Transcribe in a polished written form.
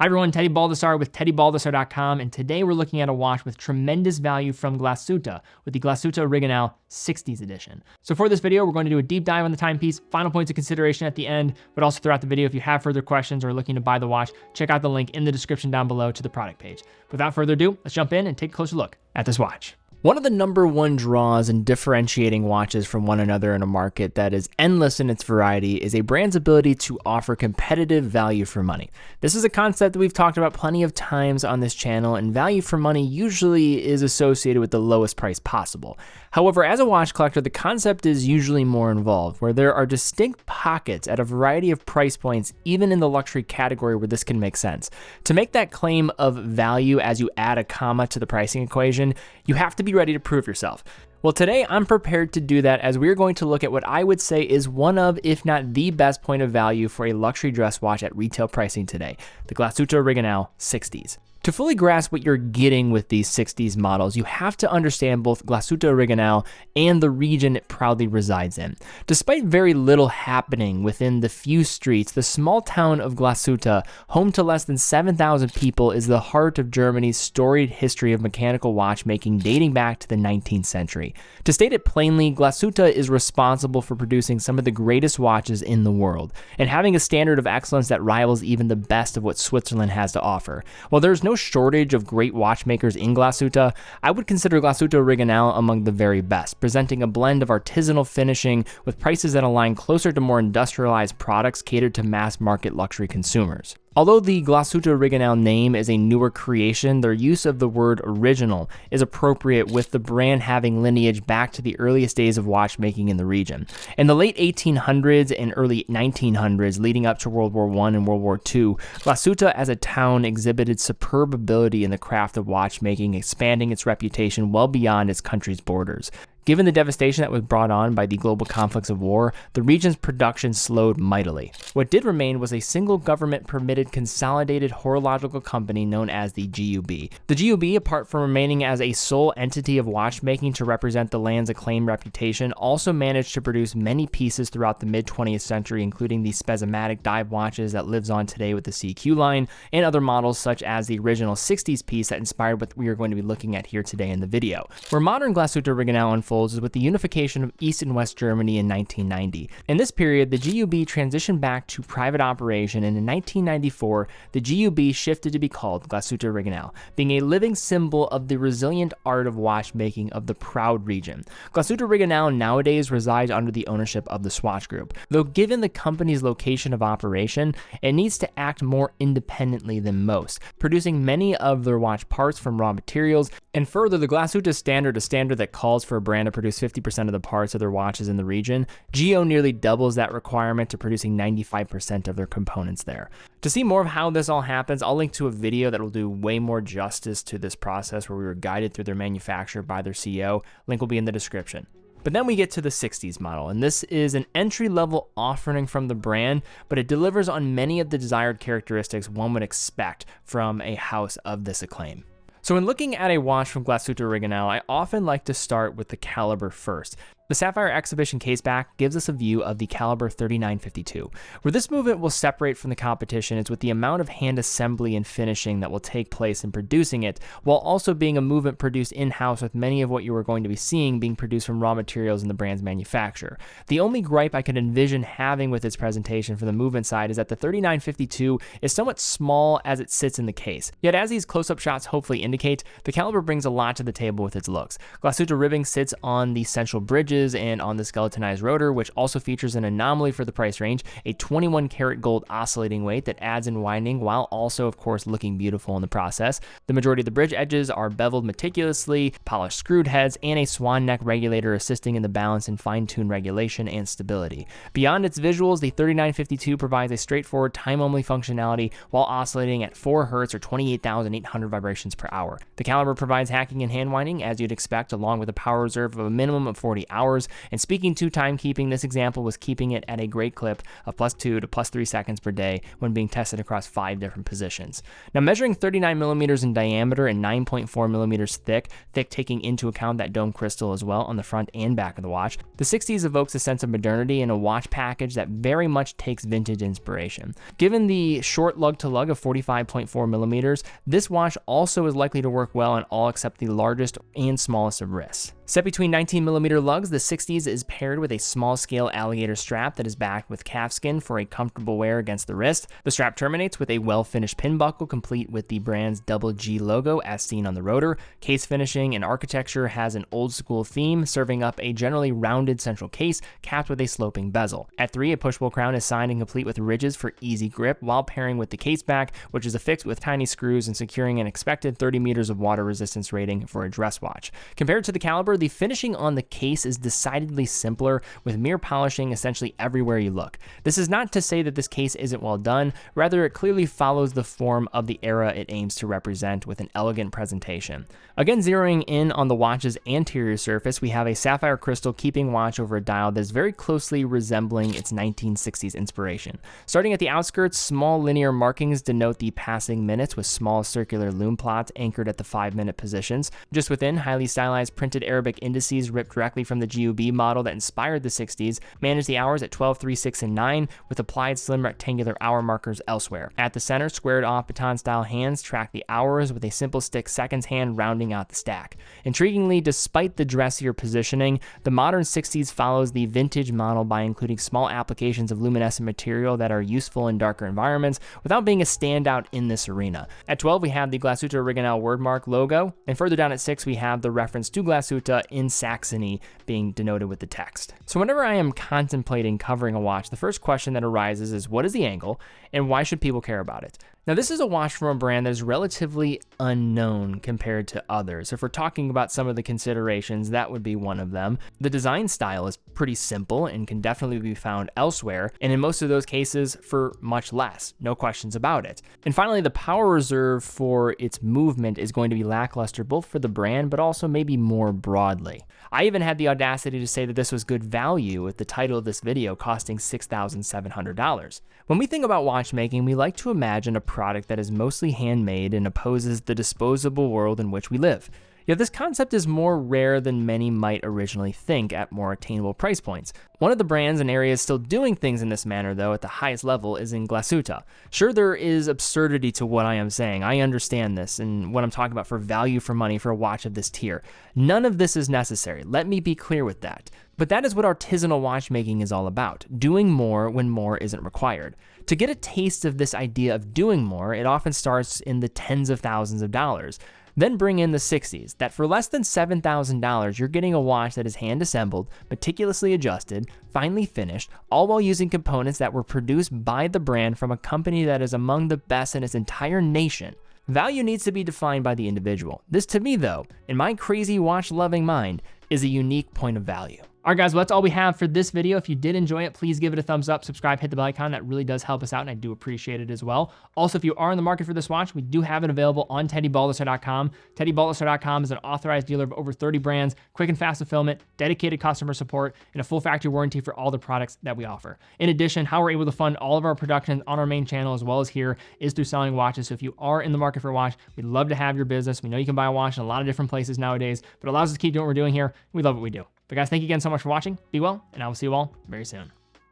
Hi everyone, Teddy Baldassarre with TeddyBaldassarre.com, and today we're looking at a watch with tremendous value from Glashütte with the Glashütte Original 60s edition. So for this video, we're going to do a deep dive on the timepiece, final points of consideration at the end, but also throughout the video, if you have further questions or are looking to buy the watch, check out the link in the description down below to the product page. Without further ado, let's jump in and take a closer look at this watch. One of the number one draws in differentiating watches from one another in a market that is endless in its variety is a brand's ability to offer competitive value for money. This is a concept that we've talked about plenty of times on this channel, and value for money usually is associated with the lowest price possible. However, as a watch collector, the concept is usually more involved, where there are distinct pockets at a variety of price points, even in the luxury category where this can make sense. To make that claim of value as you add a comma to the pricing equation, you have to be ready to prove yourself. Well, today I'm prepared to do that, as we're going to look at what I would say is one of, if not the best point of value for a luxury dress watch at retail pricing today, the Glashütte Original 60s. To fully grasp what you're getting with these 60s models, you have to understand both Glashütte Original and the region it proudly resides in. Despite very little happening within the few streets, the small town of Glashütte, home to less than 7,000 people, is the heart of Germany's storied history of mechanical watchmaking dating back to the 19th century. To state it plainly, Glashütte is responsible for producing some of the greatest watches in the world, and having a standard of excellence that rivals even the best of what Switzerland has to offer. While there's no shortage of great watchmakers in Glashütte, I would consider Glashütte Original among the very best, presenting a blend of artisanal finishing with prices that align closer to more industrialized products catered to mass market luxury consumers. Although the Glashütte Original name is a newer creation, their use of the word original is appropriate, with the brand having lineage back to the earliest days of watchmaking in the region. In the late 1800s and early 1900s, leading up to World War I and World War II, Glashütte as a town exhibited superb ability in the craft of watchmaking, expanding its reputation well beyond its country's borders. Given the devastation that was brought on by the global conflicts of war, the region's production slowed mightily. What did remain was a single government-permitted consolidated horological company known as the GUB. The GUB, apart from remaining as a sole entity of watchmaking to represent the land's acclaimed reputation, also managed to produce many pieces throughout the mid-20th century, including the spasmodic dive watches that lives on today with the CQ line, and other models such as the original 60s piece that inspired what we are going to be looking at here today in the video. Where modern Glashütte Original unfolds is with the unification of East and West Germany in 1990. In this period, the GUB transitioned back to private operation, and in 1994, the GUB shifted to be called Glashütte Original, being a living symbol of the resilient art of watchmaking of the proud region. Glashütte Original nowadays resides under the ownership of the Swatch Group, though given the company's location of operation, it needs to act more independently than most, producing many of their watch parts from raw materials. And further, the Glashütte standard, a standard that calls for a brand to produce 50% of the parts of their watches in the region, GO nearly doubles that requirement to producing 95% of their components there. To see more of how this all happens, I'll link to a video that will do way more justice to this process, where we were guided through their manufacture by their CEO. Link will be in the description. But then we get to the 60s model, and this is an entry-level offering from the brand, but it delivers on many of the desired characteristics one would expect from a house of this acclaim. So when looking at a watch from Glashütte Original, I often like to start with the caliber first. The Sapphire Exhibition caseback gives us a view of the caliber 3952. Where this movement will separate from the competition is with the amount of hand assembly and finishing that will take place in producing it, while also being a movement produced in-house, with many of what you are going to be seeing being produced from raw materials in the brand's manufacture. The only gripe I could envision having with its presentation from the movement side is that the 3952 is somewhat small as it sits in the case. Yet as these close-up shots hopefully indicate, the caliber brings a lot to the table with its looks. Glashütte ribbing sits on the central bridges and on the skeletonized rotor, which also features an anomaly for the price range, a 21 karat gold oscillating weight that adds in winding while also, of course, looking beautiful in the process. The majority of the bridge edges are beveled meticulously, polished screwed heads, and a swan neck regulator assisting in the balance and fine-tuned regulation and stability. Beyond its visuals, the 3952 provides a straightforward time-only functionality while oscillating at 4 Hz or 28,800 vibrations per hour. The caliber provides hacking and hand winding as you'd expect, along with a power reserve of a minimum of 40 hours. hours. And speaking to timekeeping, this example was keeping it at a great clip of +2 to +3 seconds per day when being tested across 5 different positions. Now, measuring 39 millimeters in diameter and 9.4 millimeters thick taking into account that dome crystal as well on the front and back of the watch, the Sixties evokes a sense of modernity in a watch package that very much takes vintage inspiration. Given the short lug-to-lug of 45.4 millimeters, this watch also is likely to work well on all except the largest and smallest of wrists. Set between 19mm lugs, the Sixties is paired with a small-scale alligator strap that is backed with calfskin for a comfortable wear against the wrist. The strap terminates with a well-finished pin buckle complete with the brand's double G logo as seen on the rotor. Case finishing and architecture has an old-school theme, serving up a generally rounded central case capped with a sloping bezel. At 3, a push-pull crown is signed and complete with ridges for easy grip while pairing with the case back, which is affixed with tiny screws and securing an expected 30 meters of water resistance rating for a dress watch. Compared to the caliber, the finishing on the case is decidedly simpler, with mirror polishing essentially everywhere you look. This is not to say that this case isn't well done, rather it clearly follows the form of the era it aims to represent with an elegant presentation. Again, zeroing in on the watch's anterior surface, we have a sapphire crystal keeping watch over a dial that is very closely resembling its 1960s inspiration. Starting at the outskirts, small linear markings denote the passing minutes with small circular lume plots anchored at the 5-minute positions. Just within, highly stylized printed Arabic indices ripped directly from the GUB model that inspired the Sixties manage the hours at 12, 3, 6, and 9 with applied slim rectangular hour markers elsewhere. At the center, squared off baton-style hands track the hours with a simple stick seconds hand rounding out the stack. Intriguingly, despite the dressier positioning, the modern Sixties follows the vintage model by including small applications of luminescent material that are useful in darker environments without being a standout in this arena. At 12, we have the Glashütte Original wordmark logo, and further down at 6, we have the reference to Glashütte in Saxony being denoted with the text. So whenever I am contemplating covering a watch, the first question that arises is, what is the angle and why should people care about it? Now, this is a watch from a brand that is relatively unknown compared to others. If we're talking about some of the considerations, that would be one of them. The design style is pretty simple and can definitely be found elsewhere, and in most of those cases for much less, no questions about it. And finally, the power reserve for its movement is going to be lackluster both for the brand, but also maybe more broadly. I even had the audacity to say that this was good value with the title of this video costing $6,700. When we think about watchmaking, we like to imagine a product that is mostly handmade and opposes the disposable world in which we live. Yet this concept is more rare than many might originally think at more attainable price points. One of the brands and areas still doing things in this manner, though, at the highest level is in Glashütte. Sure, there is absurdity to what I am saying. I understand this and what I'm talking about for value for money for a watch of this tier. None of this is necessary. Let me be clear with that. But that is what artisanal watchmaking is all about, doing more when more isn't required. To get a taste of this idea of doing more, it often starts in the tens of thousands of dollars. Then bring in the Sixties, that for less than $7,000, you're getting a watch that is hand-assembled, meticulously adjusted, finely finished, all while using components that were produced by the brand from a company that is among the best in its entire nation. Value needs to be defined by the individual. This, to me, though, in my crazy watch-loving mind, is a unique point of value. All right, guys, well, that's all we have for this video. If you did enjoy it, please give it a thumbs up, subscribe, hit the bell icon. That really does help us out, and I do appreciate it as well. Also, if you are in the market for this watch, we do have it available on TeddyBaldassarre.com. TeddyBaldassarre.com is an authorized dealer of over 30 brands, quick and fast fulfillment, dedicated customer support, and a full factory warranty for all the products that we offer. In addition, how we're able to fund all of our production on our main channel as well as here is through selling watches. So if you are in the market for a watch, we'd love to have your business. We know you can buy a watch in a lot of different places nowadays, but it allows us to keep doing what we're doing here. We love what we do. But guys, thank you again so much for watching. Be well, and I will see you all very soon.